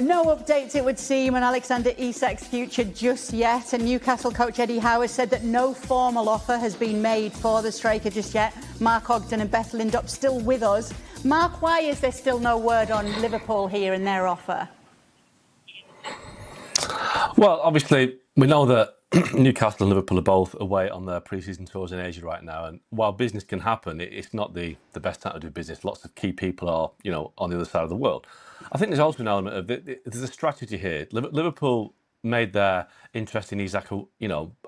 No updates, it would seem, on Alexander Isak's future just yet. And Newcastle coach Eddie Howe has said that no formal offer has been made for the striker just yet. Mark Ogden and Beth Lindop still with us. Mark, why is there still no word on Liverpool here and their offer? Well, obviously, we know that Newcastle and Liverpool are both away on their pre-season tours in Asia right now, and while business can happen, it's not the best time to do business. Lots of key people are, on the other side of the world. I think there's also an element of there's a strategy here. Liverpool made their interest in Isak,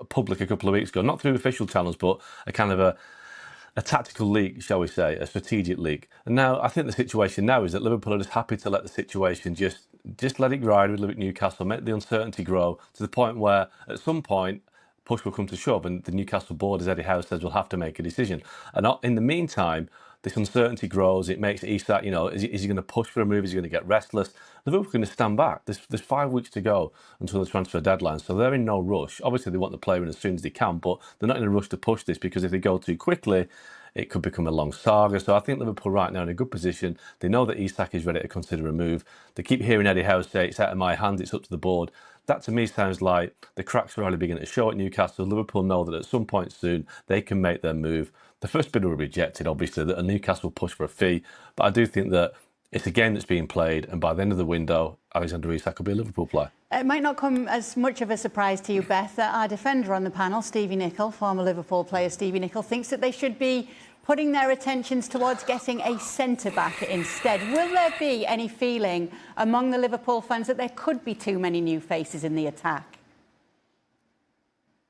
public a couple of weeks ago, not through official channels, but a kind of a tactical leak, shall we say, a strategic leak. And now I think the situation now is that Liverpool are just happy to let the situation just let it ride with Newcastle, make the uncertainty grow to the point where at some point push will come to shove, and the Newcastle board, as Eddie Howe says, will have to make a decision. And in the meantime, this uncertainty grows. It makes Isak, is he going to push for a move? Is he going to get restless? Liverpool are going to stand back. There's 5 weeks to go until the transfer deadline, so they're in no rush. Obviously, they want the player in as soon as they can, but they're not in a rush to push this, because if they go too quickly, it could become a long saga. So I think Liverpool right now are in a good position. They know that Isak is ready to consider a move. They keep hearing Eddie Howe say, it's out of my hands, it's up to the board. That to me sounds like the cracks are already beginning to show at Newcastle. Liverpool know that at some point soon they can make their move. The first bidder will be rejected, obviously, that Newcastle will push for a fee. But I do think that it's a game that's being played, and by the end of the window, Alexander Isak will be a Liverpool player. It might not come as much of a surprise to you, Beth, that our defender on the panel, Stevie Nicol, former Liverpool player Stevie Nicol, thinks that they should be putting their attentions towards getting a centre-back instead. Will there be any feeling among the Liverpool fans that there could be too many new faces in the attack?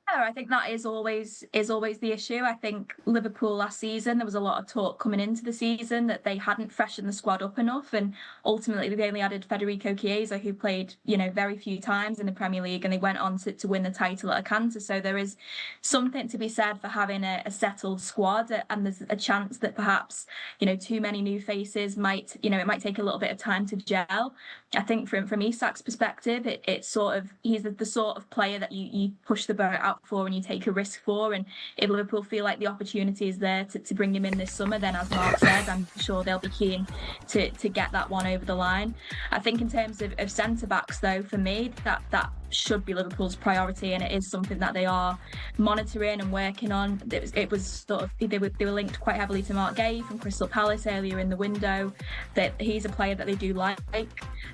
I think that is always the issue. I think Liverpool last season, there was a lot of talk coming into the season that they hadn't freshened the squad up enough, and ultimately they only added Federico Chiesa, who played very few times in the Premier League, and they went on to win the title at Acanto. So there is something to be said for having a settled squad, and there's a chance that perhaps too many new faces might it might take a little bit of time to gel. I think from Isak's perspective, it's sort of, he's the sort of player that you push the boat out for and you take a risk for, and if Liverpool feel like the opportunity is there to bring him in this summer, then as Mark said, I'm sure they'll be keen to get that one over the line. I think in terms of centre-backs though, for me, that should be Liverpool's priority, and it is something that they are monitoring and working on. It was sort of, they were linked quite heavily to Mark Gay from Crystal Palace earlier in the window, that he's a player that they do like,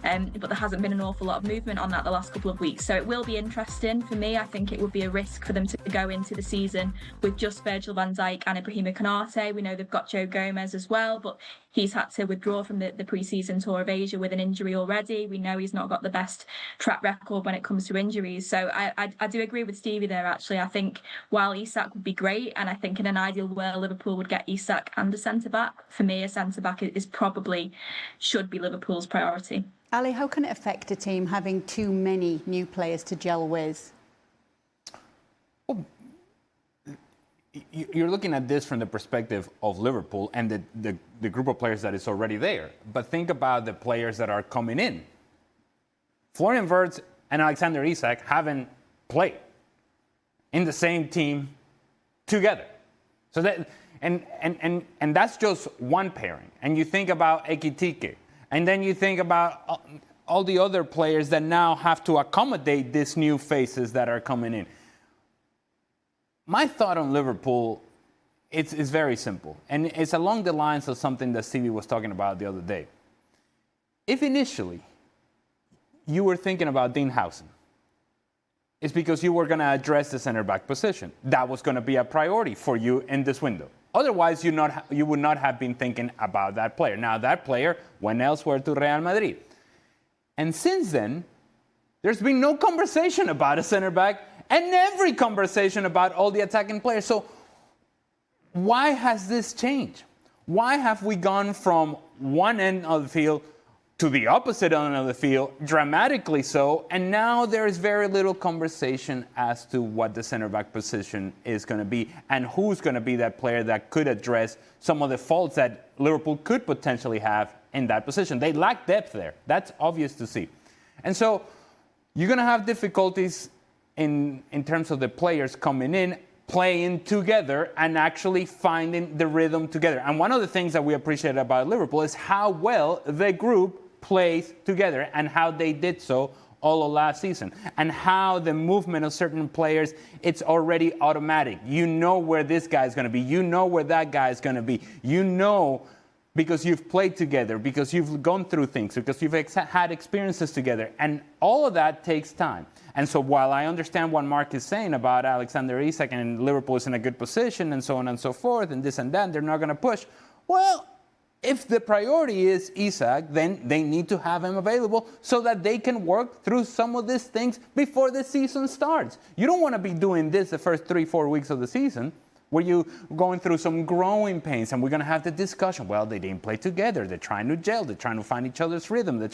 but there hasn't been an awful lot of movement on that the last couple of weeks. So it will be interesting for me. I think it would be a risk for them to go into the season with just Virgil van Dijk and Ibrahima Konate. We know they've got Joe Gomez as well, but he's had to withdraw from the pre-season tour of Asia with an injury already. We know he's not got the best track record when it comes to injuries. So I do agree with Stevie there, actually. I think while Isak would be great, and I think in an ideal world Liverpool would get Isak and a centre-back, for me a centre-back should be Liverpool's priority. Ali, how can it affect a team having too many new players to gel with? Well, you're looking at this from the perspective of Liverpool and the group of players that is already there. But think about the players that are coming in. Florian Wirtz and Alexander Isak haven't played in the same team together. So that and that's just one pairing. And you think about Ekitike, and then you think about all the other players that now have to accommodate these new faces that are coming in. My thought on Liverpool, it's very simple. And it's along the lines of something that Stevie was talking about the other day. If initially you were thinking about Dean Howson, it's because you were going to address the center-back position. That was going to be a priority for you in this window. Otherwise, you would not have been thinking about that player. Now, that player went elsewhere to Real Madrid. And since then, there's been no conversation about a center-back, and every conversation about all the attacking players. So why has this changed? Why have we gone from one end of the field to the opposite end of the field, dramatically so, and now there is very little conversation as to what the center-back position is going to be and who's going to be that player that could address some of the faults that Liverpool could potentially have in that position. They lack depth there. That's obvious to see. And so you're going to have difficulties in terms of the players coming in, playing together, and actually finding the rhythm together. And one of the things that we appreciate about Liverpool is how well the group plays together and how they did so all of last season, and how the movement of certain players, it's already automatic. You know where this guy's going to be. You know where that guy's going to be. You know, because you've played together, because you've gone through things, because you've had experiences together. And all of that takes time. And so while I understand what Mark is saying about Alexander Isak and Liverpool is in a good position and so on and so forth and this and that, they're not going to push. Well, if the priority is Isak, then they need to have him available so that they can work through some of these things before the season starts. You don't want to be doing this the first 3-4 weeks of the season where you're going through some growing pains and we're going to have the discussion. Well, they didn't play together. They're trying to gel. They're trying to find each other's rhythm.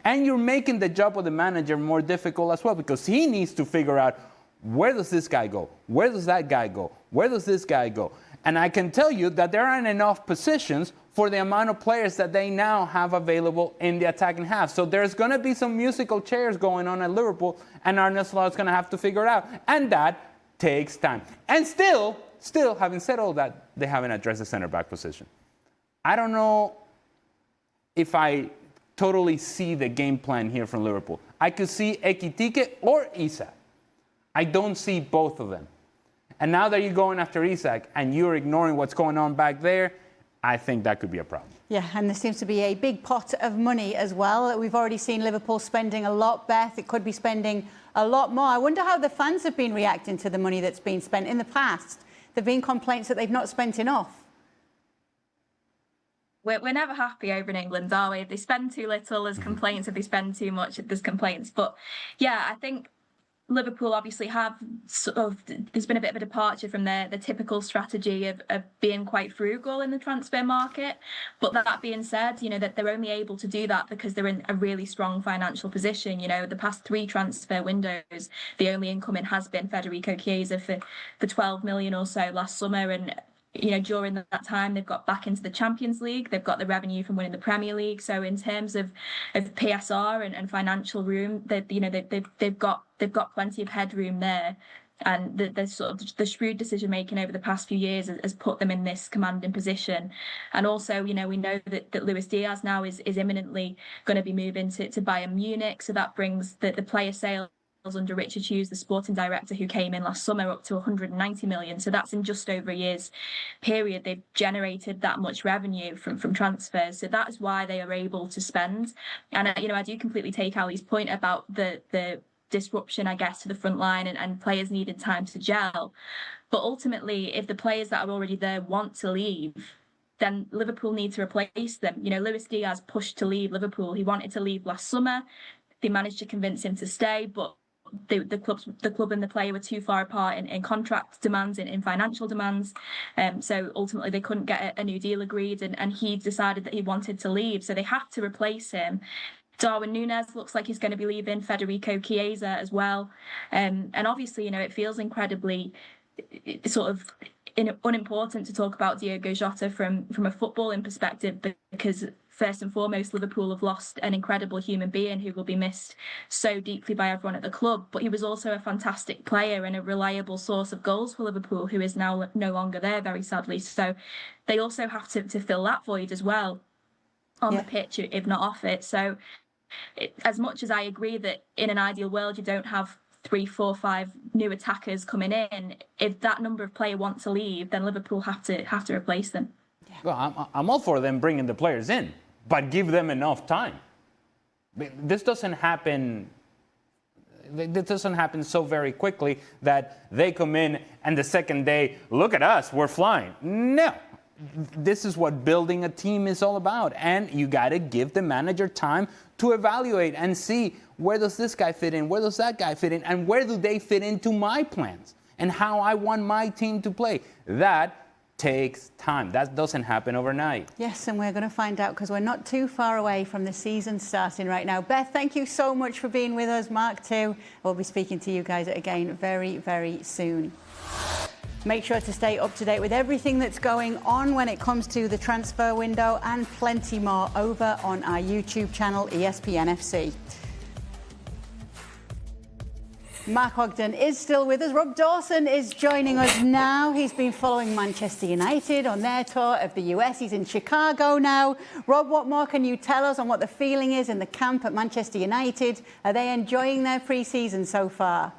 And you're making the job of the manager more difficult as well because he needs to figure out where does this guy go? Where does that guy go? Where does this guy go? And I can tell you that there aren't enough positions for the amount of players that they now have available in the attacking half. So there's going to be some musical chairs going on at Liverpool, and Arne Slot is going to have to figure it out. And that takes time. And still, having said all that, they haven't addressed the center-back position. I don't know if I totally see the game plan here from Liverpool. I could see Ekitike or Isak. I don't see both of them. And now that you're going after Isak and you're ignoring what's going on back there, I think that could be a problem. Yeah, and there seems to be a big pot of money as well. We've already seen Liverpool spending a lot, Beth. It could be spending a lot more. I wonder how the fans have been reacting to the money that's been spent in the past. There have been complaints that they've not spent enough. We're never happy over in England, are we? If they spend too little, there's complaints. If they spend too much, there's complaints. But yeah, I think Liverpool obviously have there's been a bit of a departure from the typical strategy of being quite frugal in the transfer market. But that being said, that they're only able to do that because they're in a really strong financial position. The past 3 transfer windows, the only incoming has been Federico Chiesa for 12 million or so last summer. And during that time, they've got back into the Champions League. They've got the revenue from winning the Premier League. So in terms of PSR and financial room, they've got plenty of headroom there. And the shrewd decision making over the past few years has put them in this commanding position. And also, we know that Luis Diaz now is imminently going to be moving to Bayern Munich. So that brings the player sales under Richard Hughes, the sporting director who came in last summer, up to 190 million. So that's in just over a year's period. They've generated that much revenue from transfers. So that is why they are able to spend. And, I do completely take Ali's point about the disruption, I guess, to the front line and players needed time to gel. But ultimately, if the players that are already there want to leave, then Liverpool need to replace them. Luis Diaz pushed to leave Liverpool. He wanted to leave last summer. They managed to convince him to stay, but the club and the player were too far apart in contract demands, in financial demands. So ultimately they couldn't get a new deal agreed, and he decided that he wanted to leave. So they have to replace him. Darwin Núñez looks like he's going to be leaving, Federico Chiesa as well. And obviously, it feels incredibly unimportant to talk about Diogo Jota from a footballing perspective, because first and foremost, Liverpool have lost an incredible human being who will be missed so deeply by everyone at the club. But he was also a fantastic player and a reliable source of goals for Liverpool, who is now no longer there, very sadly. So they also have to fill that void as well on the pitch, if not off it. So as much as I agree that in an ideal world you don't have 3, 4, 5 new attackers coming in, if that number of players want to leave, then Liverpool have to replace them. Well, I'm all for them bringing the players in, but give them enough time. This doesn't happen so very quickly that they come in and the second day, look at us, we're flying. No. This is what building a team is all about. And you got to give the manager time to evaluate and see, where does this guy fit in? Where does that guy fit in? And where do they fit into my plans and how I want my team to play? That takes time. That doesn't happen overnight. Yes, and we're going to find out because we're not too far away from the season starting right now. Beth, thank you so much for being with us. Mark too. We'll be speaking to you guys again very, very soon. Make sure to stay up to date with everything that's going on when it comes to the transfer window, and plenty more over on our YouTube channel, ESPN FC. Mark Ogden is still with us. Rob Dawson is joining us now. He's been following Manchester United on their tour of the US. He's in Chicago now. Rob, what more can you tell us on what the feeling is in the camp at Manchester United? Are they enjoying their pre-season so far?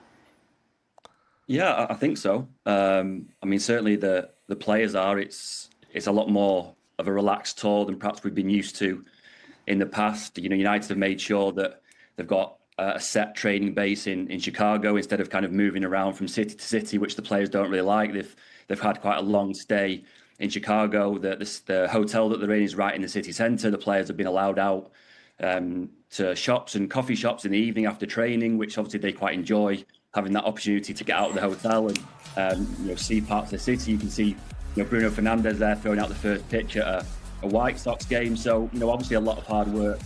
Yeah, I think so. I mean, certainly the players are. It's a lot more of a relaxed tour than perhaps we've been used to in the past. You know, United have made sure that they've got a set training base in Chicago instead of kind of moving around from city to city, which the players don't really like. They've had quite a long stay in Chicago. The hotel that they're in is right in the city centre. The players have been allowed out to shops and coffee shops in the evening after training, which obviously they quite enjoy, having that opportunity to get out of the hotel and see parts of the city. You can see Bruno Fernandes there throwing out the first pitch at a White Sox game. So obviously a lot of hard work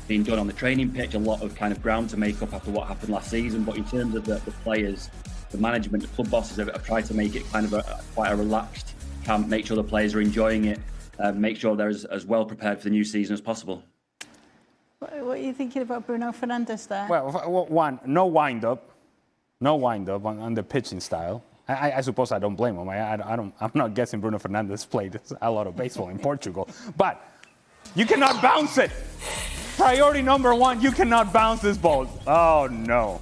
being done on the training pitch, a lot of kind of ground to make up after what happened last season. But in terms of the players, the management, the club bosses have tried to make it kind of quite a relaxed camp, make sure the players are enjoying it, make sure they're as well prepared for the new season as possible. What are you thinking about Bruno Fernandes there? Well, one, no wind-up on the pitching style. I suppose I don't blame him. I'm not guessing Bruno Fernandes played a lot of baseball in Portugal, but you cannot bounce it. Priority number one, you cannot bounce this ball. Oh no.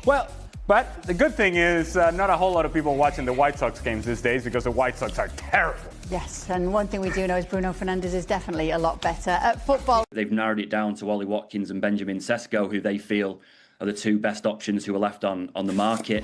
Well, but the good thing is not a whole lot of people watching the White Sox games these days because the White Sox are terrible. Yes, and one thing we do know is Bruno Fernandes is definitely a lot better at football. They've narrowed it down to Ollie Watkins and Benjamin Sesko, who they feel are the two best options who are left on the market.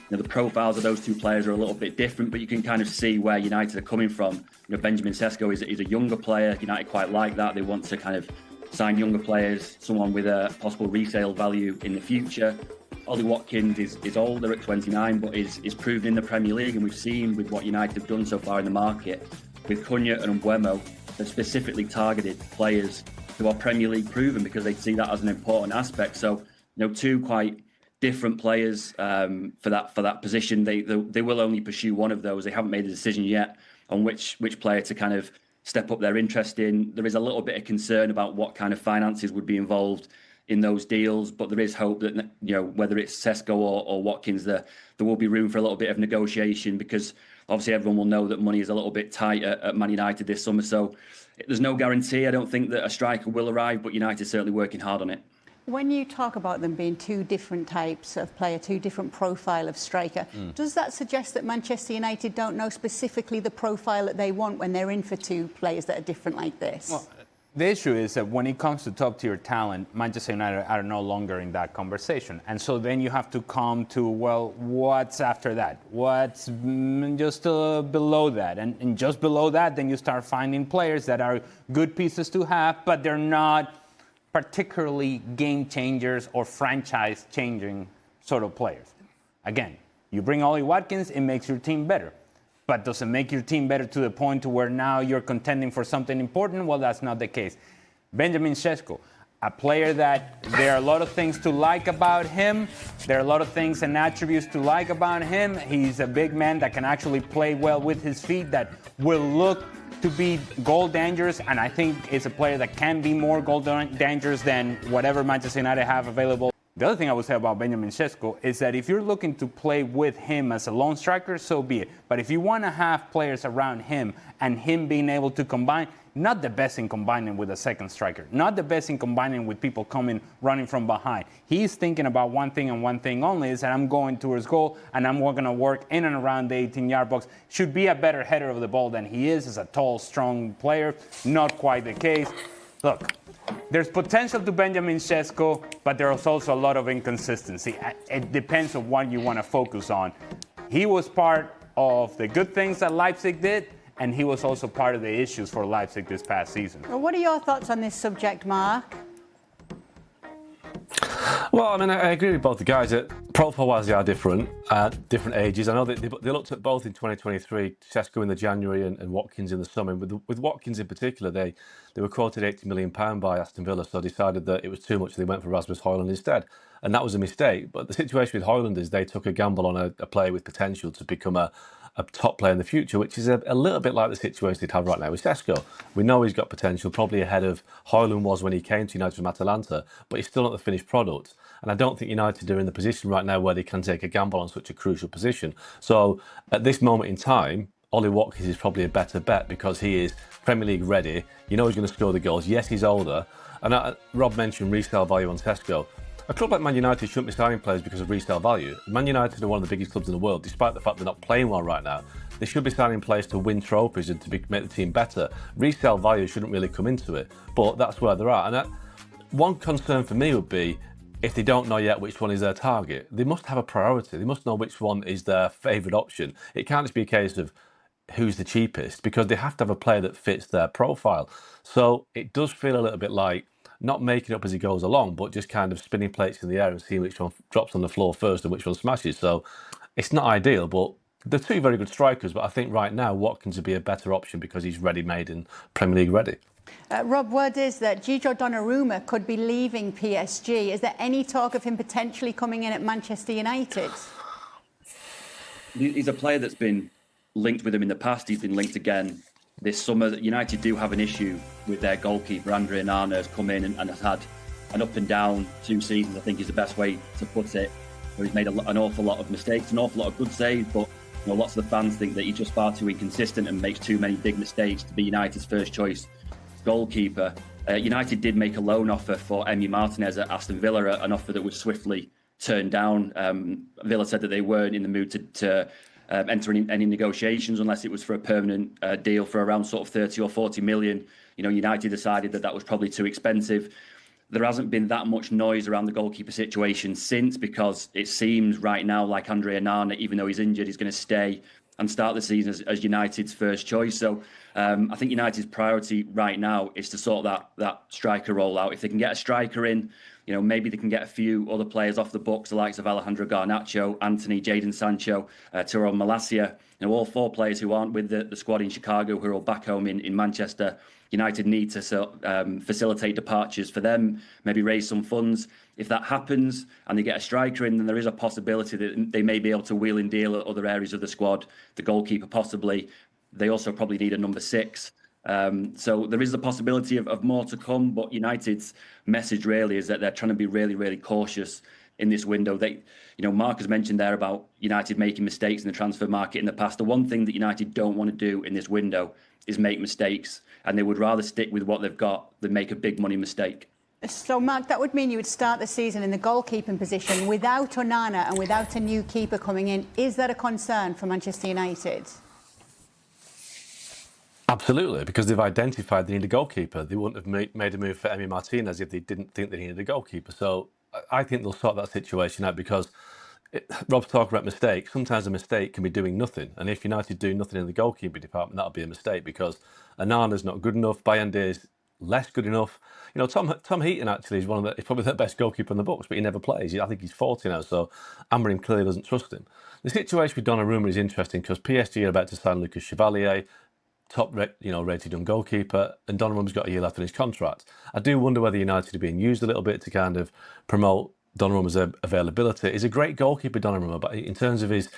The profiles of those two players are a little bit different, but you can kind of see where United are coming from. Benjamin Sesko is a younger player. United quite like that. They want to kind of sign younger players, someone with a possible resale value in the future. Ollie Watkins is older at 29, but is proven in the Premier League, and we've seen with what United have done so far in the market. With Cunha and Mbeumo, they've specifically targeted players who are Premier League proven because they see that as an important aspect. So, two quite different players for that position. They will only pursue one of those. They haven't made a decision yet on which player to kind of step up their interest in. There is a little bit of concern about what kind of finances would be involved in those deals, but there is hope that whether it's Sesko or Watkins, there will be room for a little bit of negotiation, because obviously everyone will know that money is a little bit tight at Man United this summer. So there's no guarantee. I don't think that a striker will arrive, but United are certainly working hard on it. When you talk about them being two different types of player, two different profile of striker, does that suggest that Manchester United don't know specifically the profile that they want when they're in for two players that are different like this? Well, the issue is that when it comes to top-tier talent, Manchester United are no longer in that conversation. And so then you have to come to, well, what's after that? What's just below that? And just below that, then you start finding players that are good pieces to have, but they're not particularly game changers or franchise changing sort of players. Again, you bring Ollie Watkins, it makes your team better. But does it make your team better to the point to where now you're contending for something important? Well, that's not the case. Benjamin Sesko, a player that there are a lot of things to like about him. There are a lot of things and attributes to like about him. He's a big man that can actually play well with his feet, that will look to be goal dangerous, and I think it's a player that can be more goal dangerous than whatever Manchester United have available. The other thing I would say about Benjamin Sesko is that if you're looking to play with him as a lone striker, so be it. But if you want to have players around him and him being able to combine, not the best in combining with a second striker, not the best in combining with people coming running from behind. He's thinking about one thing and one thing only, is that I'm going towards goal and I'm going to work in and around the 18-yard box. Should be a better header of the ball than he is as a tall, strong player. Not quite the case. Look, there's potential to Benjamin Sesko, but there's also a lot of inconsistency. It depends on what you want to focus on. He was part of the good things that Leipzig did, and he was also part of the issues for Leipzig this past season. Well, what are your thoughts on this subject, Mark? Well, I mean, I agree with both the guys. Profile-wise, they are different ages. I know that they looked at both in 2023, Sesko in the January and Watkins in the summer. With Watkins in particular, they were quoted £80 million by Aston Villa, so decided that it was too much. They went for Rasmus Højlund instead, and that was a mistake. But the situation with Højlund is they took a gamble on a player with potential to become a a top player in the future, which is a little bit like the situation they'd have right now with Sesko. We know he's got potential, probably ahead of Højlund was when he came to United from Atalanta, but he's still not the finished product. And I don't think United are in the position right now where they can take a gamble on such a crucial position. So at this moment in time, Ollie Watkins is probably a better bet because he is Premier League ready. You know he's going to score the goals. Yes, he's older. And Rob mentioned resale value on Sesko. A club like Man United shouldn't be signing players because of resale value. Man United are one of the biggest clubs in the world, despite the fact they're not playing well right now. They should be signing players to win trophies and to make the team better. Resale value shouldn't really come into it, but that's where they're at. And one concern for me would be if they don't know yet which one is their target. They must have a priority. They must know which one is their favourite option. It can't just be a case of who's the cheapest, because they have to have a player that fits their profile. So it does feel a little bit like not making up as he goes along, but just kind of spinning plates in the air and seeing which one drops on the floor first and which one smashes. So it's not ideal, but they're two very good strikers. But I think right now Watkins would be a better option because he's ready-made and Premier League ready. Rob, word is that Gianluigi Donnarumma could be leaving PSG. Is there any talk of him potentially coming in at Manchester United? He's a player that's been linked with him in the past. He's been linked again this summer. United do have an issue with their goalkeeper. Andre Onana has come in and has had an up and down 2 seasons, I think is the best way to put it, where he's made an awful lot of mistakes, an awful lot of good saves, but lots of the fans think that he's just far too inconsistent and makes too many big mistakes to be United's first choice goalkeeper. United did make a loan offer for Emi Martinez at Aston Villa, an offer that was swiftly turned down. Villa said that they weren't in the mood to enter any negotiations unless it was for a permanent deal for around sort of 30 or 40 million. United decided that was probably too expensive. There hasn't been that much noise around the goalkeeper situation since, because it seems right now like Andre Onana, even though he's injured, is going to stay and start the season as United's first choice. So I think United's priority right now is to sort that striker role out. If they can get a striker in, maybe they can get a few other players off the books, the likes of Alejandro Garnacho, Anthony, Jadon Sancho, Tyrone Malacia, all 4 players who aren't with the squad in Chicago, who are all back home in Manchester. United need to facilitate departures for them, maybe raise some funds. If that happens and they get a striker in, then there is a possibility that they may be able to wheel and deal at other areas of the squad, the goalkeeper possibly. They also probably need a number 6. So there is the possibility of more to come, but United's message really is that they're trying to be really, really cautious in this window. Mark has mentioned there about United making mistakes in the transfer market in the past. The one thing that United don't want to do in this window is make mistakes, and they would rather stick with what they've got than make a big money mistake. So, Mark, that would mean you would start the season in the goalkeeping position without Onana and without a new keeper coming in. Is that a concern for Manchester United? Absolutely, because they've identified they need a goalkeeper. They wouldn't have made a move for Emi Martinez if they didn't think they needed a goalkeeper. So I think they'll sort that situation out, because Rob's talking about mistakes. Sometimes a mistake can be doing nothing. And if United do nothing in the goalkeeping department, that'll be a mistake, because Onana's not good enough. Bayande is less good enough. Tom Heaton actually is he's probably the best goalkeeper in the books, but he never plays. I think he's 40 now, so Amorim clearly doesn't trust him. The situation with Donnarumma is interesting because PSG are about to sign Lucas Chevalier, top rated young goalkeeper, and Donnarumma's got a year left on his contract. I do wonder whether United are being used a little bit to kind of promote Donnarumma's availability. He's a great goalkeeper, Donnarumma, but in terms of his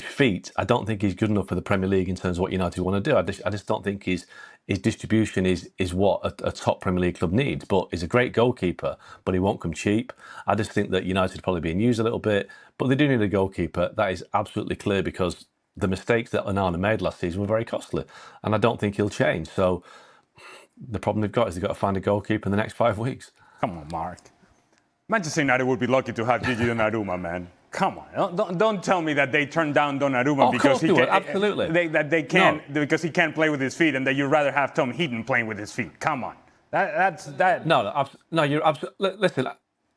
feet, I don't think he's good enough for the Premier League in terms of what United want to do. I just don't think his distribution is what a top Premier League club needs. But he's a great goalkeeper, but he won't come cheap. I just think that United are probably being used a little bit, but they do need a goalkeeper. That is absolutely clear, because the mistakes that Onana made last season were very costly, and I don't think he'll change. So the problem they've got is they've got to find a goalkeeper in the next 5 weeks. Come on, Mark. Manchester United would be lucky to have Gigi Donnarumma, man. Come on, don't tell me that they turned down Donnarumma because he can't. Absolutely. That they can't because he can't play with his feet, and that you'd rather have Tom Heaton playing with his feet. Come on, that's. No, you're absolutely. Listen,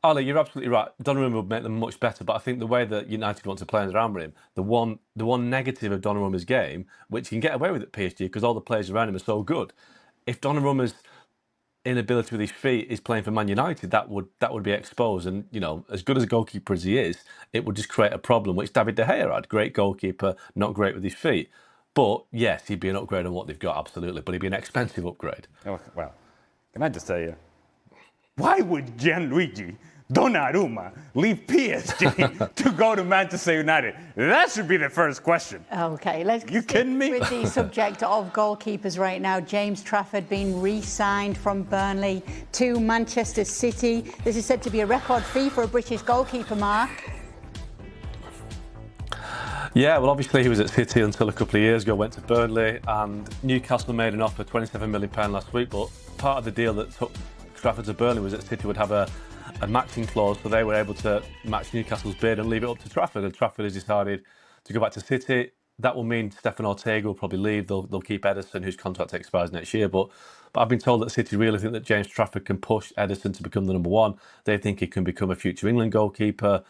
Ollie, you're absolutely right. Donnarumma would make them much better, but I think the way that United want to play under Amorim, the one negative of Donnarumma's game, which he can get away with at PSG because all the players around him are so good. If Donnarumma's inability with his feet is playing for Man United, that would be exposed. And as good as a goalkeeper as he is, it would just create a problem, which David De Gea had. Great goalkeeper, not great with his feet. But yes, he'd be an upgrade on what they've got, absolutely. But he'd be an expensive upgrade. Well, can I just tell you, why would Gianluigi Donnarumma leave PSG to go to Manchester United? That should be the first question. Okay, let's You kidding me? with the subject of goalkeepers right now. James Trafford being re-signed from Burnley to Manchester City. This is said to be a record fee for a British goalkeeper, Mark. Yeah, well, obviously he was at City until a couple of years ago, went to Burnley, and Newcastle made an offer of £27 million last week, but part of the deal that took Trafford to Burnley was that City would have a matching clause, so they were able to match Newcastle's bid and leave it up to Trafford, and Trafford has decided to go back to City. That will mean Stefan Ortega will probably leave. They'll keep Ederson, whose contract expires next year, but I've been told that City really think that James Trafford can push Ederson to become the number one. They think he can become a future England goalkeeper,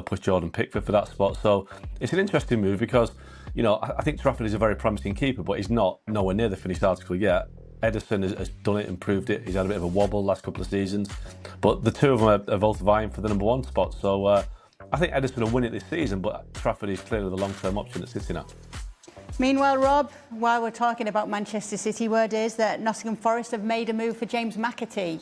push Jordan Pickford for that spot. So it's an interesting move because, I think Trafford is a very promising keeper, but he's nowhere near the finished article yet. Ederson has done it, improved it. He's had a bit of a wobble last couple of seasons, but the two of them are both vying for the number one spot. So I think Ederson will win it this season, but Trafford is clearly the long-term option at City now. Meanwhile, Rob, while we're talking about Manchester City, word is that Nottingham Forest have made a move for James McAtee.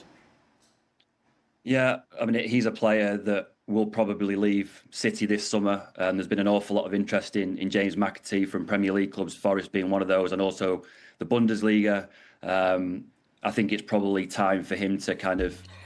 Yeah, I mean, he's a player that will probably leave City this summer. There's been an awful lot of interest in James McAtee from Premier League clubs, Forest being one of those, and also the Bundesliga. I think it's probably time for him to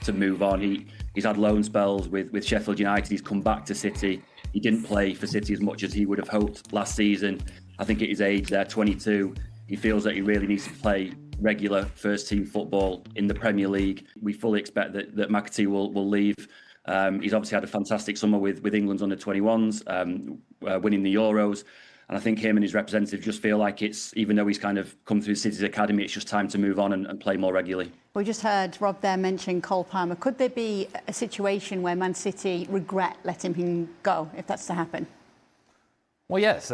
to move on. He's had loan spells with Sheffield United. He's come back to City. He didn't play for City as much as he would have hoped last season. I think at his age, there, 22, he feels that he really needs to play regular first-team football in the Premier League. We fully expect that McAtee will leave. He's obviously had a fantastic summer with England's under-21s, winning the Euros. And I think him and his representative just feel like even though he's kind of come through City's academy, it's just time to move on and play more regularly. We just heard Rob there mention Cole Palmer. Could there be a situation where Man City regret letting him go, if that's to happen? Well, yes,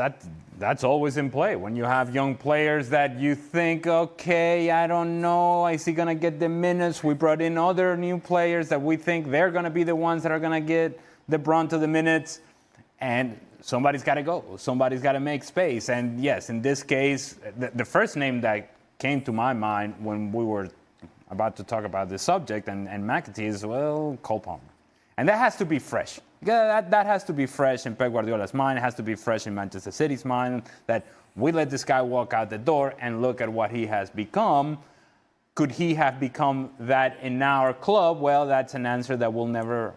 that's always in play. When you have young players that you think, okay, I don't know, is he going to get the minutes? We brought in other new players that we think they're going to be the ones that are going to get the brunt of the minutes. And somebody's got to go. Somebody's got to make space. And yes, in this case, the first name that came to my mind when we were about to talk about this subject and McAtee is, well, Cole Palmer. And that has to be fresh. That has to be fresh in Pep Guardiola's mind. It has to be fresh in Manchester City's mind, that we let this guy walk out the door and look at what he has become. Could he have become that in our club? Well, that's an answer that we'll never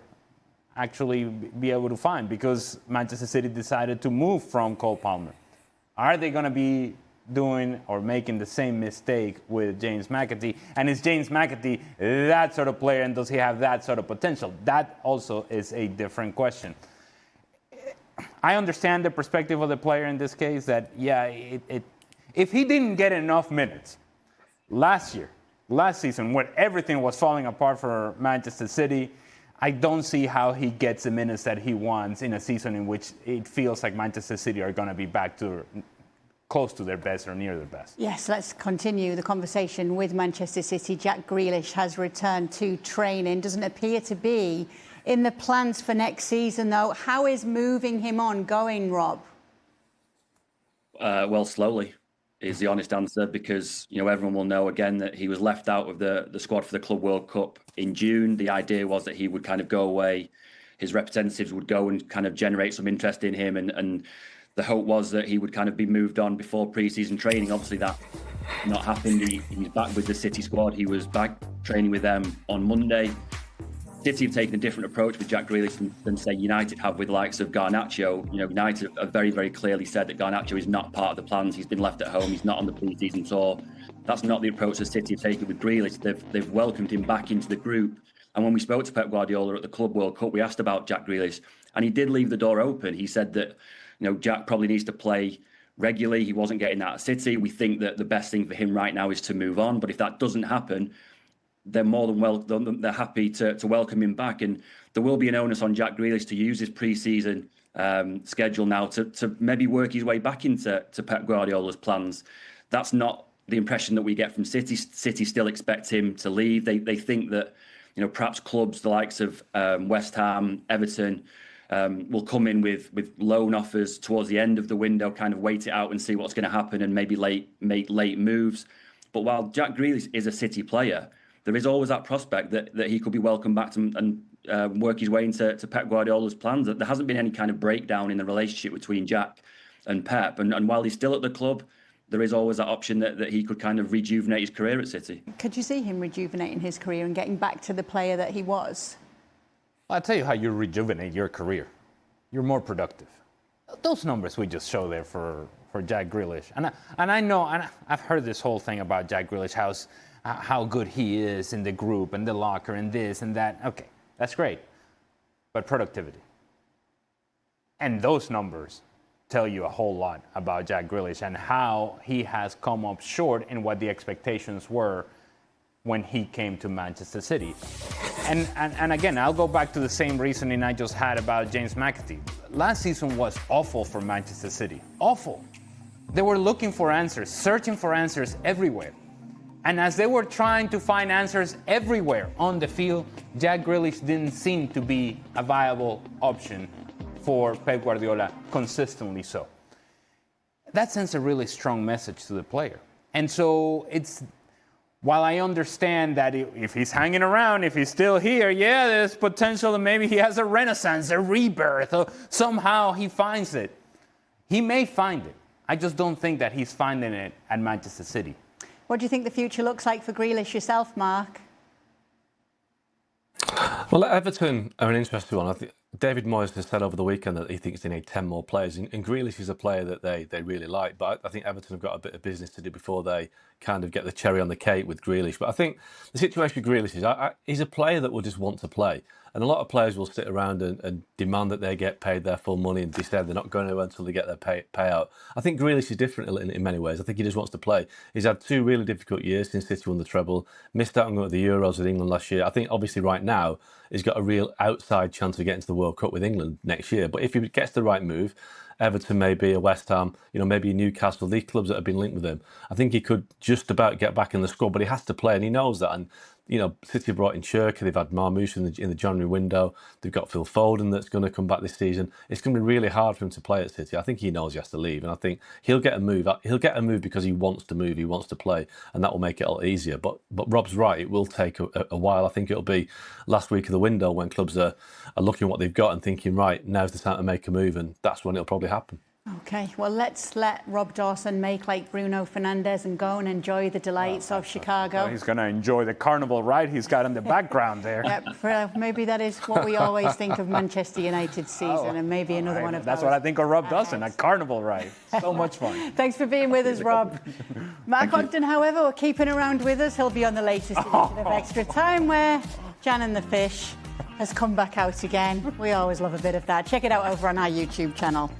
actually be able to find because Manchester City decided to move from Cole Palmer. Are they going to be doing or making the same mistake with James McAtee? And is James McAtee that sort of player, and does he have that sort of potential? That also is a different question. I understand the perspective of the player in this case that, if he didn't get enough minutes last season, when everything was falling apart for Manchester City, I don't see how he gets the minutes that he wants in a season in which it feels like Manchester City are going to be back to close to their best or near their best. Yes, let's continue the conversation with Manchester City. Jack Grealish has returned to training. Doesn't appear to be in the plans for next season, though. How is moving him on going, Rob? Well, slowly is the honest answer because, everyone will know again that he was left out of the squad for the Club World Cup in June. The idea was that he would kind of go away. His representatives would go and kind of generate some interest in him and the hope was that he would kind of be moved on before pre-season training. Obviously, that not happened. He's back with the City squad. He was back training with them on Monday. City have taken a different approach with Jack Grealish than say United have with the likes of Garnacho. United have very, very clearly said that Garnacho is not part of the plans. He's been left at home. He's not on the pre-season tour. That's not the approach that City have taken with Grealish. They've welcomed him back into the group. And when we spoke to Pep Guardiola at the Club World Cup, we asked about Jack Grealish, and he did leave the door open. He said that Jack probably needs to play regularly. He wasn't getting that at City. We think that the best thing for him right now is to move on. But if that doesn't happen, they're more than they're happy to welcome him back. And there will be an onus on Jack Grealish to use his pre-season schedule now to maybe work his way back into Pep Guardiola's plans. That's not the impression that we get from City. City still expect him to leave. They think that perhaps clubs the likes of West Ham, Everton, will come in with loan offers towards the end of the window, kind of wait it out and see what's going to happen and maybe make late moves. But while Jack Grealish is a City player, there is always that prospect that he could be welcomed back and work his way into Pep Guardiola's plans. There hasn't been any kind of breakdown in the relationship between Jack and Pep. And while he's still at the club, there is always that option that he could kind of rejuvenate his career at City. Could you see him rejuvenating his career and getting back to the player that he was? I'll tell you how you rejuvenate your career. You're more productive. Those numbers we just show there for Jack Grealish. And I know, and I've heard this whole thing about Jack Grealish, how good he is in the group and the locker and this and that. Okay, that's great. But productivity. And those numbers tell you a whole lot about Jack Grealish and how he has come up short in what the expectations were when he came to Manchester City. And again, I'll go back to the same reasoning I just had about James McAtee. Last season was awful for Manchester City. Awful. They were looking for answers, searching for answers everywhere. And as they were trying to find answers everywhere on the field, Jack Grealish didn't seem to be a viable option for Pep Guardiola, consistently so. That sends a really strong message to the player. And so while I understand that if he's hanging around, if he's still here, yeah, there's potential that maybe he has a renaissance, a rebirth, or somehow he finds it. He may find it. I just don't think that he's finding it at Manchester City. What do you think the future looks like for Grealish yourself, Mark? Well, Everton are an interesting one. I think David Moyes has said over the weekend that he thinks they need 10 more players. And Grealish is a player that they really like. But I think Everton have got a bit of business to do before they kind of get the cherry on the cake with Grealish. But I think the situation with Grealish is he's a player that will just want to play. And a lot of players will sit around and demand that they get paid their full money and decide they're not going to until they get their payout. I think Grealish is different in many ways. I think he just wants to play. He's had 2 really difficult years since City won the treble, missed out on going to the Euros with England last year. I think obviously right now he's got a real outside chance of getting to the World Cup with England next year. But if he gets the right move, Everton maybe, a West Ham, maybe Newcastle, these clubs that have been linked with him, I think he could just about get back in the squad, but he has to play and he knows that. And City brought in Shirker, they've had Marmoush in the January window, they've got Phil Foden that's going to come back this season. It's going to be really hard for him to play at City. I think he knows he has to leave, and I think he'll get a move. He'll get a move because he wants to move, he wants to play, and that will make it a lot easier. But Rob's right, it will take a while. I think it'll be last week of the window when clubs are looking at what they've got and thinking, right, now's the time to make a move, and that's when it'll probably happen. OK, well, let's let Rob Dawson make like Bruno Fernandes and go and enjoy the delights of Chicago. Well, he's going to enjoy the carnival ride he's got in the background there. Yep, maybe that is what we always think of Manchester United's season, and maybe another one of That's those. What I think of Rob Dawson, a carnival ride. So much fun. Thanks for being with us, Rob. Mark Ogden, however, we're keeping around with us. He'll be on the latest edition of Extra Time, where Jan and the Fish has come back out again. We always love a bit of that. Check it out over on our YouTube channel.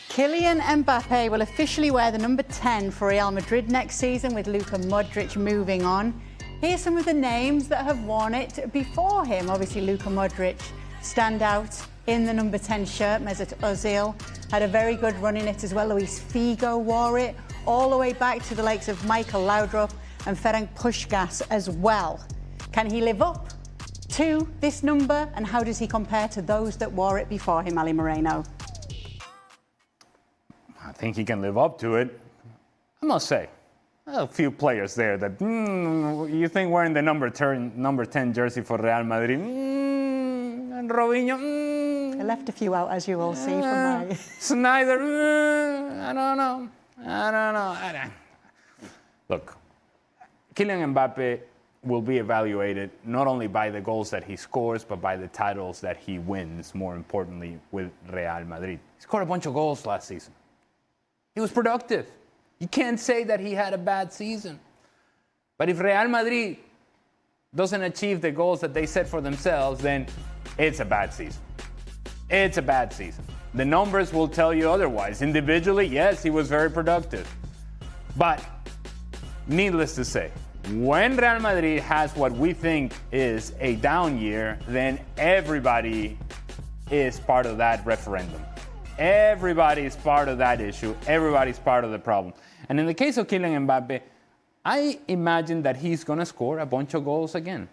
Kylian Mbappe will officially wear the number 10 for Real Madrid next season, with Luka Modric moving on. Here's some of the names that have worn it before him. Obviously, Luka Modric stand out in the number 10 shirt. Mesut Ozil had a very good run in it as well. Luis Figo wore it all the way back to the likes of Michael Laudrup and Ferenc Puskás as well. Can he live up to this number, and how does he compare to those that wore it before him, Ali Moreno? I think he can live up to it. I must say, a few players there that you think wearing the number 10 jersey for Real Madrid, and Robinho. I left a few out, as you will see from my... Snyder, I don't know. Look, Kylian Mbappe will be evaluated not only by the goals that he scores, but by the titles that he wins, more importantly, with Real Madrid. He scored a bunch of goals last season. He was productive. You can't say that he had a bad season. But if Real Madrid doesn't achieve the goals that they set for themselves, then it's a bad season. It's a bad season. The numbers will tell you otherwise. Individually, yes, he was very productive. But needless to say, when Real Madrid has what we think is a down year, then everybody is part of that referendum. Everybody's part of that issue. Everybody's part of the problem. And in the case of Kylian Mbappe, I imagine that he's going to score a bunch of goals again.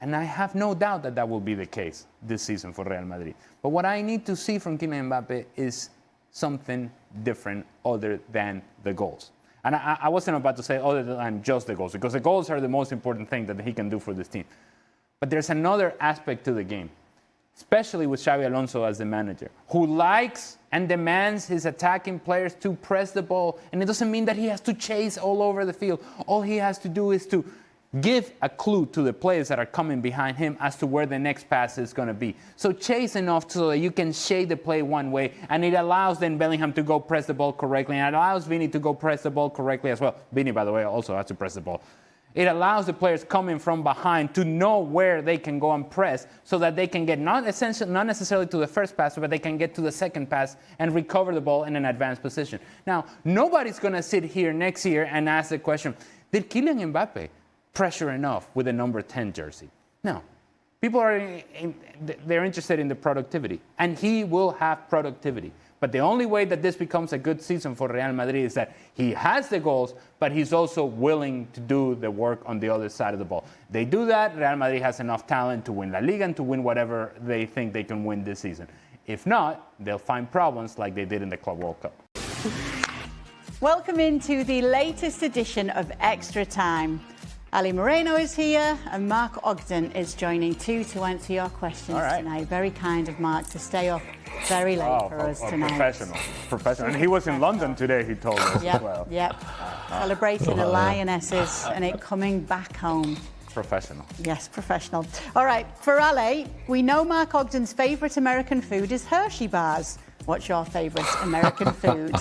And I have no doubt that that will be the case this season for Real Madrid. But what I need to see from Kylian Mbappe is something different other than the goals. And I wasn't about to say other than just the goals, because the goals are the most important thing that he can do for this team. But there's another aspect to the game, especially with Xabi Alonso as the manager, who likes and demands his attacking players to press the ball. And it doesn't mean that he has to chase all over the field. All he has to do is to give a clue to the players that are coming behind him as to where the next pass is going to be. So chase enough so that you can shade the play one way, and it allows then Bellingham to go press the ball correctly, and it allows Vinny to go press the ball correctly as well. Vinny, by the way, also has to press the ball. It allows the players coming from behind to know where they can go and press, so that they can get not necessarily to the first pass, but they can get to the second pass and recover the ball in an advanced position. Now, nobody's going to sit here next year and ask the question, did Kylian Mbappe pressure enough with the number 10 jersey? No. People they're interested in the productivity, and he will have productivity. But the only way that this becomes a good season for Real Madrid is that he has the goals, but he's also willing to do the work on the other side of the ball. They do that, Real Madrid has enough talent to win La Liga and to win whatever they think they can win this season. If not, they'll find problems like they did in the Club World Cup. Welcome into the latest edition of Extra Time. Ali Moreno is here and Mark Ogden is joining too to answer your questions tonight. Very kind of Mark to stay up very late for us tonight. Professional. And he was in London today, he told us as well. Yep. Celebrating the Lionesses and it coming back home. Professional. Yes, professional. All right, for Ali, we know Mark Ogden's favourite American food is Hershey bars. What's your favourite American food?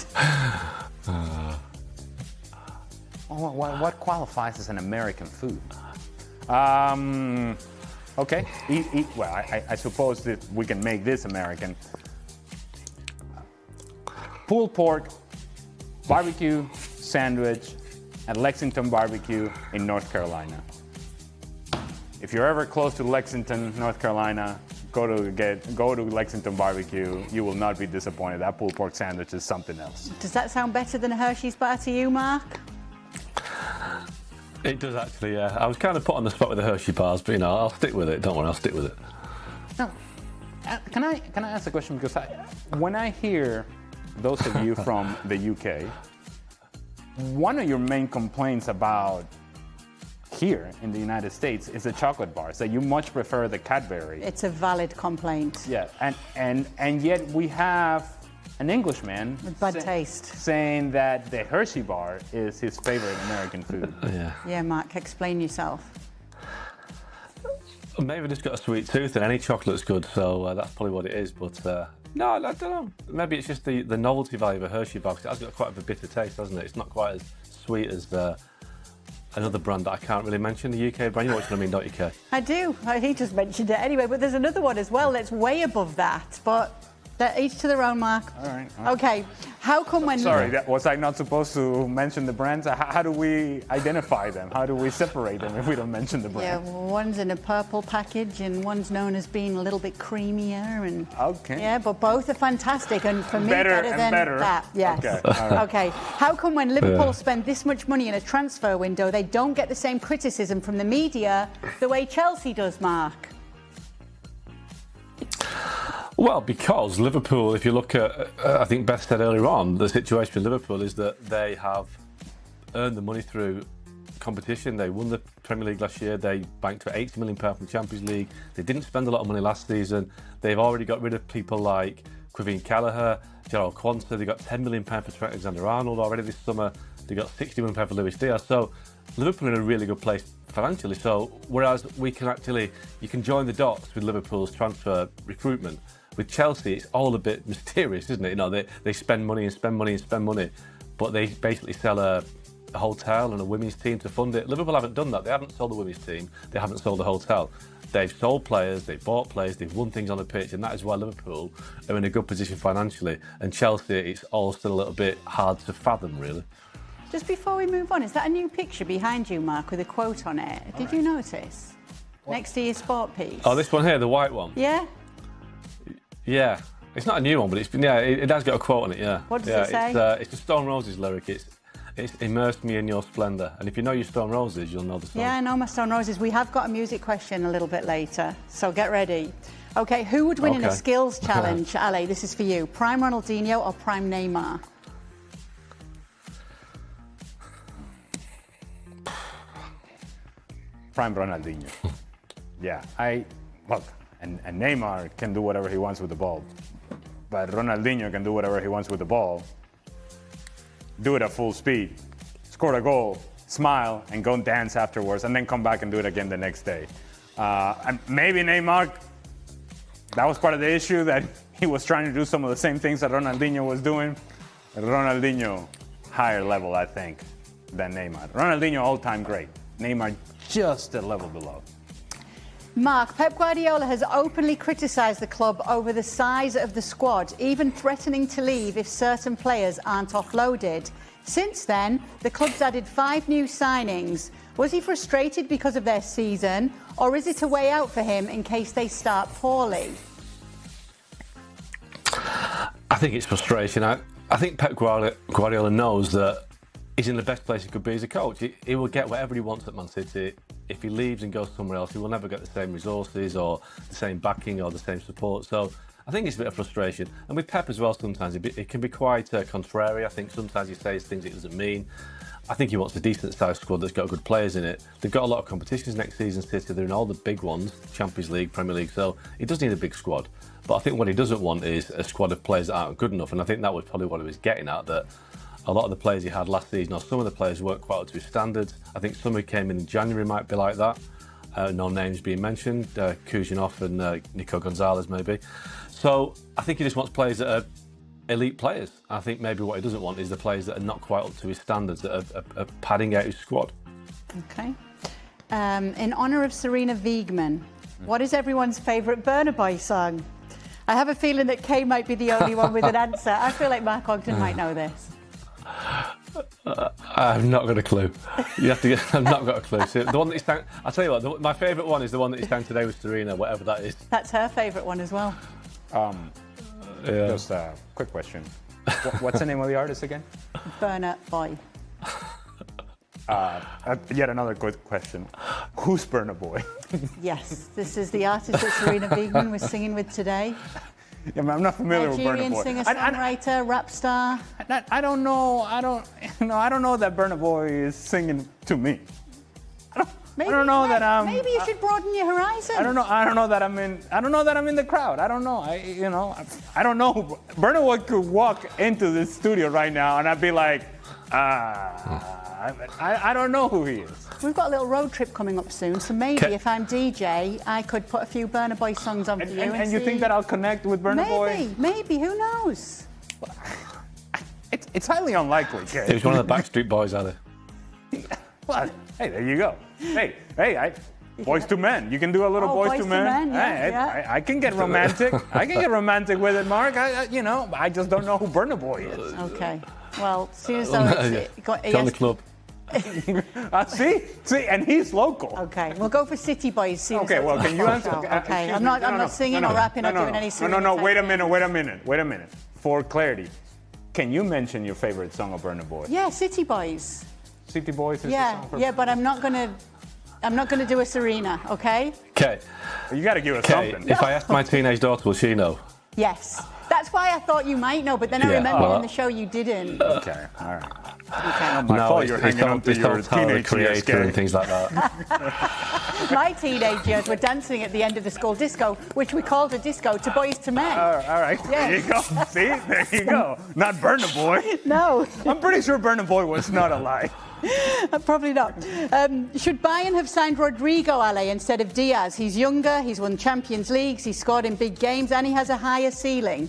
What qualifies as an American food? Okay. Well, I suppose that we can make this American. Pulled pork, barbecue sandwich at Lexington Barbecue in North Carolina. If you're ever close to Lexington, North Carolina, go to Lexington Barbecue. You will not be disappointed. That pulled pork sandwich is something else. Does that sound better than a Hershey's bar to you, Mark? It does actually, yeah. I was kind of put on the spot with the Hershey bars, but I'll stick with it. Don't worry, I'll stick with it. Now, can I ask a question? Because when I hear those of you from the UK, one of your main complaints about here in the United States is the chocolate bars, that you much prefer the Cadbury. It's a valid complaint. Yeah, and yet we have an Englishman with bad taste saying that the Hershey bar is his favorite American food. Yeah, Mark, explain yourself. Maybe just got a sweet tooth and any chocolate's good, so that's probably what it is. But no, I don't know. Maybe it's just the novelty value of a Hershey bar, because it has got quite a bit of taste, hasn't it? It's not quite as sweet as another brand that I can't really mention, the UK brand. You know what I mean, don't you, Kay? I do. He just mentioned it anyway, but there's another one as well that's way above that. But each to their own, Mark. All right. Okay. How come when... Sorry, was I not supposed to mention the brands? How do we identify them? How do we separate them if we don't mention the brand? Yeah, one's in a purple package and one's known as being a little bit creamier. And okay. Yeah, but both are fantastic, and for me, better than that. Yes. Okay. All right. Okay. How come when Liverpool spend this much money in a transfer window, they don't get the same criticism from the media the way Chelsea does, Mark? Well, because Liverpool, if you look at, I think Beth said earlier on, the situation with Liverpool is that they have earned the money through competition. They won the Premier League last year. They banked for £80 million from the Champions League. They didn't spend a lot of money last season. They've already got rid of people like Quivine Callagher, Gerald Quansah. They got £10 million for Alexander Arnold already this summer. They got £60 million for Luis Diaz. So Liverpool are in a really good place financially. So whereas you can join the dots with Liverpool's transfer recruitment. With Chelsea, it's all a bit mysterious, isn't it? They spend money and spend money and spend money, but they basically sell a hotel and a women's team to fund it. Liverpool haven't done that. They haven't sold the women's team. They haven't sold the hotel. They've sold players, they've bought players, they've won things on the pitch, and that is why Liverpool are in a good position financially. And Chelsea, it's all still a little bit hard to fathom, really. Just before we move on, is that a new picture behind you, Mark, with a quote on it? Did you notice? What? Next to your sport piece. Oh, this one here, the white one? Yeah. Yeah, it's not a new one, but it has got a quote on it. Yeah. What does it say? It's the Stone Roses lyric. It's immersed me in your splendour. And if you know your Stone Roses, you'll know the song. Yeah, I know my Stone Roses. We have got a music question a little bit later, so get ready. Okay, who would win in a skills challenge? Ali, this is for you. Prime Ronaldinho or Prime Neymar? prime Ronaldinho. Yeah, look, and Neymar can do whatever he wants with the ball, but Ronaldinho can do whatever he wants with the ball. Do it at full speed, score a goal, smile, and go dance afterwards, and then come back and do it again the next day. And maybe Neymar, that was part of the issue, that he was trying to do some of the same things that Ronaldinho was doing. Ronaldinho, higher level, I think, than Neymar. Ronaldinho, all-time great. Neymar, just a level below. Mark, Pep Guardiola has openly criticised the club over the size of the squad, even threatening to leave if certain players aren't offloaded. Since then, the club's added 5 new signings. Was he frustrated because of their season, or is it a way out for him in case they start poorly? I think it's frustration. I think Pep Guardiola knows that he's in the best place he could be as a coach. He will get whatever he wants at Man City. If he leaves and goes somewhere else, he will never get the same resources or the same backing or the same support. So I think it's a bit of frustration. And with Pep as well, sometimes it can be quite contrary. I think sometimes he says things it doesn't mean. I think he wants a decent-sized squad that's got good players in it. They've got a lot of competitions next season, City. They're in all the big ones, Champions League, Premier League. So he does need a big squad. But I think what he doesn't want is a squad of players that aren't good enough. And I think that was probably what he was getting at, that a lot of the players he had last season, or some of the players weren't quite up to his standards. I think some who came in January might be like that. No names being mentioned, Kuzhinov and Nico Gonzalez maybe. So I think he just wants players that are elite players. I think maybe what he doesn't want is the players that are not quite up to his standards, that are padding out his squad. Okay. In honour of Serena Wiegman, what is everyone's favourite Burna Boy song? I have a feeling that Kay might be the only one with an answer. I feel like Mark Ogden might know this. I've not got a clue. I've not got a clue. So the one that he sang, I'll tell you what, my favourite one is the one that he sang today with Serena, whatever that is. That's her favourite one as well. Just a quick question. What's the name of the artist again? Burna Boy. Yet another good question. Who's Burna Boy? Yes, this is the artist that Serena Wiegman was singing with today. Yeah, I'm not familiar with Burna Nigerian Boy. singer-songwriter, rap star. I don't know. I don't know that Burna Boy is singing to me. Maybe, I don't know that I'm. Maybe you should broaden your horizon. I don't know that I'm in. I don't know that I'm in the crowd. I don't know. I don't know. Burna Boy could walk into this studio right now and I'd be like, I don't know who he is. We've got a little road trip coming up soon, so maybe if I'm DJ, I could put a few Burna Boy songs on for you. And you think that I'll connect with Burna Boy? Maybe. Who knows? It's highly unlikely, Kay. He was one of the Backstreet Boys, are they? Well, hey, there you go. Hey, Boys to Men. You can do a little Boys to Men. Yeah. I can get romantic. I can get romantic with it, Mark. I just don't know who Burna Boy is. Okay. Well, as soon as though Join the club. See, and he's local. Okay, we'll go for City Boys. Okay, well, can you answer? Okay, I'm not singing or rapping or doing any singing. No, wait a minute. For clarity, can you mention your favorite song of Burna Boy? Yeah, City Boys. City Boys is the song for but I'm not gonna do a Serena, okay? Okay. You got to give us something. If I ask my teenage daughter, will she know? Yes. That's why I thought you might know, but then I remembered in the show you didn't. Okay, all right. Okay. My fault you're hanging on to your teenage creator and things like that. My teenage years were dancing at the end of the school disco, which we called a disco, to Boys to Men. All right, there you go. See, there you go. Not Burna Boy. No. I'm pretty sure Burna Boy was not alive. Probably not. Should Bayern have signed Rodrigo, Ale, instead of Diaz? He's younger, he's won Champions Leagues, he's scored in big games, and he has a higher ceiling.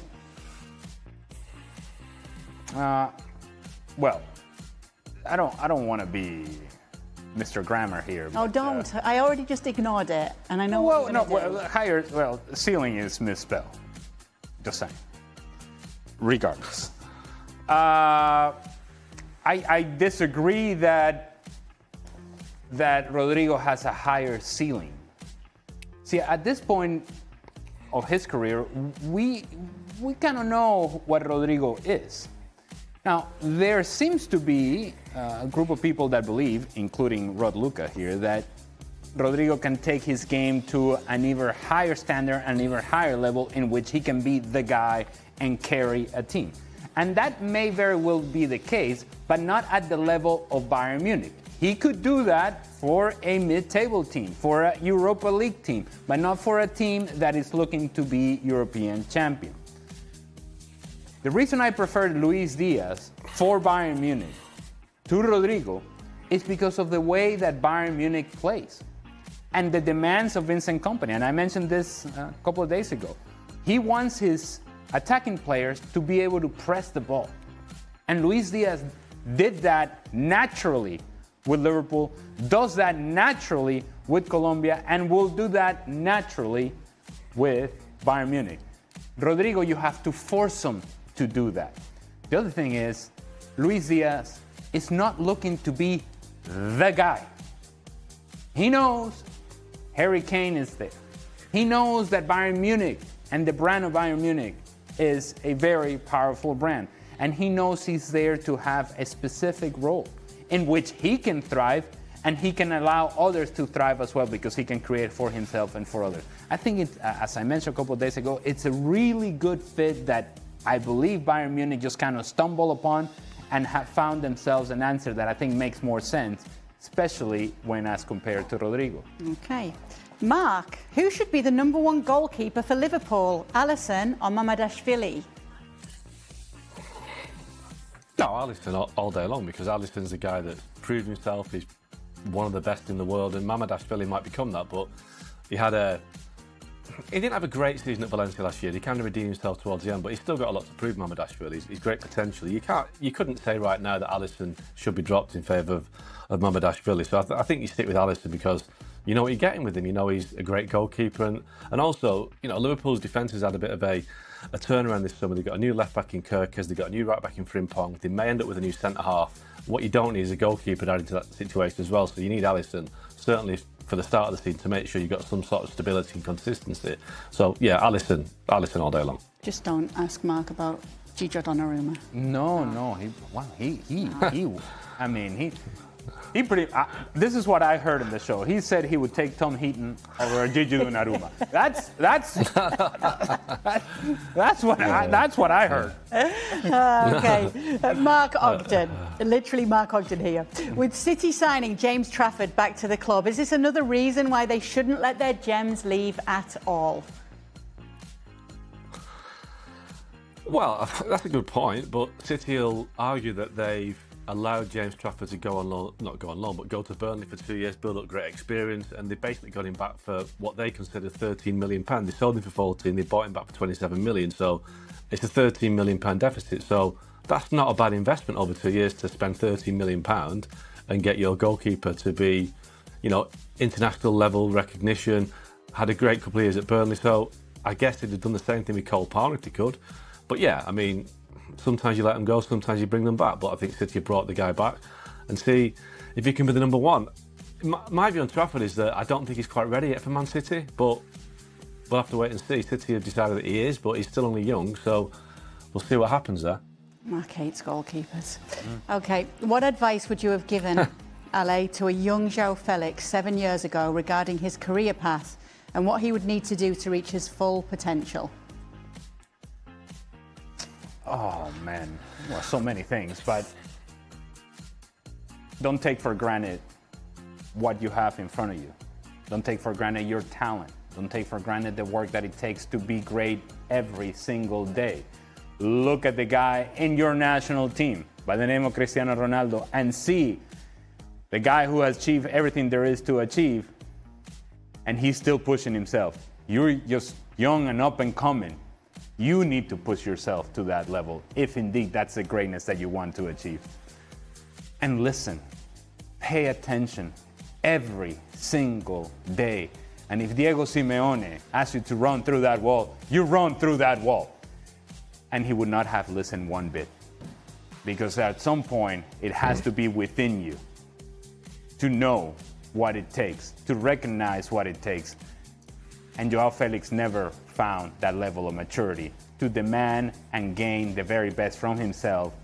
Well, I don't want to be Mr. Grammar here. Oh, don't. I already just ignored it, and I know what you're gonna do. Higher. Well, ceiling is misspelled. Just saying. Regardless, I disagree that Rodrigo has a higher ceiling. See, at this point of his career, we kind of know what Rodrigo is. Now, there seems to be a group of people that believe, including Rod Luca here, that Rodrigo can take his game to an even higher standard, an even higher level in which he can be the guy and carry a team. And that may very well be the case, but not at the level of Bayern Munich. He could do that for a mid-table team, for a Europa League team, but not for a team that is looking to be European champion. The reason I preferred Luis Diaz for Bayern Munich to Rodrygo is because of the way that Bayern Munich plays and the demands of Vincent Kompany. And I mentioned this a couple of days ago. He wants his attacking players to be able to press the ball. And Luis Diaz did that naturally with Liverpool, does that naturally with Colombia, and will do that naturally with Bayern Munich. Rodrygo, you have to force him to do that. The other thing is, Luis Diaz is not looking to be the guy. He knows Harry Kane is there. He knows that Bayern Munich and the brand of Bayern Munich is a very powerful brand. And he knows he's there to have a specific role in which he can thrive, and he can allow others to thrive as well because he can create for himself and for others. I think, as I mentioned a couple of days ago, it's a really good fit that I believe Bayern Munich just kind of stumbled upon and have found themselves an answer that I think makes more sense, especially when as compared to Rodrygo. Okay. Mark, who should be the number one goalkeeper for Liverpool, Alisson or Mamardashvili? No, Alisson all day long, because Alisson's a guy that proved himself. He's one of the best in the world, and Mamardashvili might become that, but he didn't have a great season at Valencia last year. He kind of redeemed himself towards the end, but he's still got a lot to prove, Mamardashvili. He's great potential. You couldn't say right now that Alisson should be dropped in favour of Mamardashvili. So I think you stick with Alisson because you know what you're getting with him. You know he's a great goalkeeper, and also, you know, Liverpool's defence has had a bit of a turnaround this summer. They've got a new left back in Kirkers, they've got a new right back in Frimpong. They may end up with a new centre half. What you don't need is a goalkeeper added to that situation as well. So you need Alisson, certainly for the start of the season, to make sure you've got some sort of stability and consistency. So yeah, Alisson all day long. Just don't ask Mark about Gianluigi Donnarumma. No, he pretty. This is what I heard in the show. He said he would take Tom Heaton over Gigi Donnarumma. That's what I heard. Okay, Mark Ogden, literally Mark Ogden here. With City signing James Trafford back to the club, is this another reason why they shouldn't let their gems leave at all? Well, that's a good point, but City will argue that they've allowed James Trafford to go on loan, not go on loan, but go to Burnley for 2 years, build up great experience, and they basically got him back for what they consider £13 million. They sold him for 14, they bought him back for 27 million, so it's a £13 million deficit. So that's not a bad investment over 2 years to spend £13 million and get your goalkeeper to be, you know, international level recognition. Had a great couple of years at Burnley, so I guess they'd have done the same thing with Cole Palmer if they could. But yeah, I mean, sometimes you let them go, sometimes you bring them back. But I think City brought the guy back and see if he can be the number one. My view on Trafford is that I don't think he's quite ready yet for Man City, but we'll have to wait and see. City have decided that he is, but he's still only young, so we'll see what happens there. Mark hates goalkeepers. Okay, what advice would you have given, Ale, to a young João Felix 7 years ago regarding his career path and what he would need to do to reach his full potential? Oh, man. Well, so many things, but don't take for granted what you have in front of you. Don't take for granted your talent. Don't take for granted the work that it takes to be great every single day. Look at the guy in your national team by the name of Cristiano Ronaldo and see the guy who has achieved everything there is to achieve, and he's still pushing himself. You're just young and up and coming. You need to push yourself to that level if indeed that's the greatness that you want to achieve. And listen, pay attention every single day. And if Diego Simeone asks you to run through that wall, you run through that wall. And he would not have listened one bit. Because at some point, it has to be within you to know what it takes, to recognize what it takes. And João Felix never found that level of maturity to demand and gain the very best from himself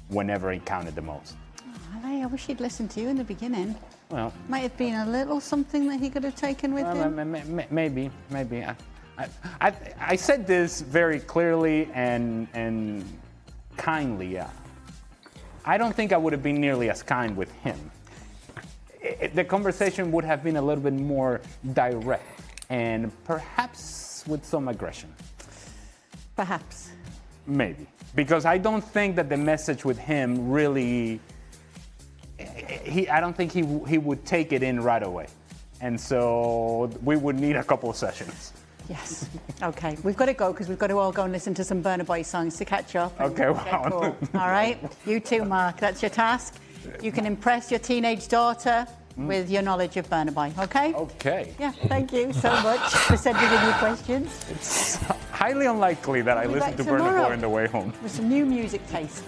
whenever it counted the most. Oh, Ale, I wish he'd listened to you in the beginning. Well, might have been a little something that he could have taken with him. Maybe. I said this very clearly and kindly. I don't think I would have been nearly as kind with him. the conversation would have been a little bit more direct and perhaps with some aggression. Perhaps. Maybe. Because I don't think that the message with him really, I don't think he would take it in right away. And so we would need a couple of sessions. Yes. Okay. We've got to go because we've got to all go and listen to some Burna Boy songs to catch up. Okay, wow. Cool. All right. You too, Mark. That's your task. You can impress your teenage daughter with your knowledge of Burna Boy. Okay? Okay. Yeah. Thank you so much for sending in your questions. It's highly unlikely that I We'll be listen back to Burna tomorrow Boy on the way home. with some new music tastes.